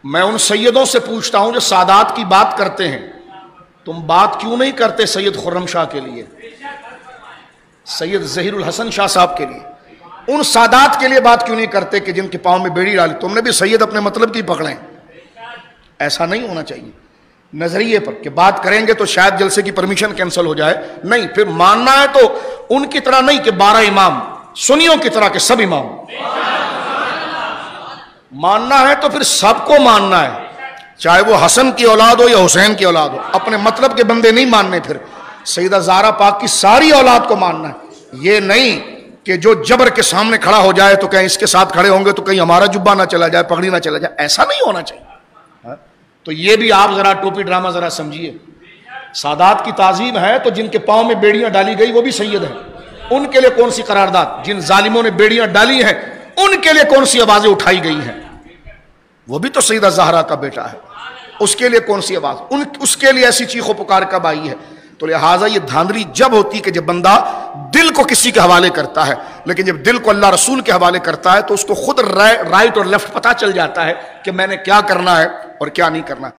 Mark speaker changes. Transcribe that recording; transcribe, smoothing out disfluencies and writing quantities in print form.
Speaker 1: میں ان سیدوں سے پوچھتا ہوں جو سادات کی بات کرتے ہیں، تم بات کیوں نہیں کرتے سید خرم شاہ کے لیے، سید ظہیر الحسن شاہ صاحب کے لیے، ان سادات کے لیے بات کیوں نہیں کرتے کہ جن کے پاؤں میں بیڑی ڈالی؟ تم نے بھی سید اپنے مطلب کی پکڑیں. ایسا نہیں ہونا چاہیے نظریے پر کہ بات کریں گے تو شاید جلسے کی پرمیشن کینسل ہو جائے. نہیں، پھر ماننا ہے تو ان کی طرح نہیں کہ 12 امام، سنیوں کی طرح کہ سب امام. ماننا ہے تو پھر سب کو ماننا ہے، چاہے وہ حسن کی اولاد ہو یا حسین کی اولاد ہو. اپنے مطلب کے بندے نہیں ماننے. پھر سیدہ زہرا پاک کی ساری اولاد کو ماننا ہے. یہ نہیں کہ جو جبر کے سامنے کھڑا ہو جائے تو کہیں اس کے ساتھ کھڑے ہوں گے تو کہیں ہمارا جبہ نہ چلا جائے، پگڑی نہ چلا جائے. ایسا نہیں ہونا چاہیے. تو یہ بھی آپ ذرا ٹوپی ڈرامہ ذرا سمجھیے. سادات کی تعظیم ہے تو جن کے پاؤں میں بیڑیاں ڈالی گئی وہ بھی سید ہیں. ان کے لیے کون سی قرارداد؟ جن ظالموں نے بیڑیاں ڈالی ہیں ان کے لیے کون سی آوازیں اٹھائی گئی ہیں؟ وہ بھی تو سیدہ زہرا کا بیٹا ہے. اس کے لیے کون سی آواز؟ اس کے لیے ایسی چیخ و پکار کب آئی ہے؟ تو لہٰذا یہ دھاندلی جب ہوتی کہ جب بندہ دل کو کسی کے حوالے کرتا ہے، لیکن جب دل کو اللہ رسول کے حوالے کرتا ہے تو اس کو خود رائٹ اور لیفٹ پتہ چل جاتا ہے کہ میں نے کیا کرنا ہے اور کیا نہیں کرنا.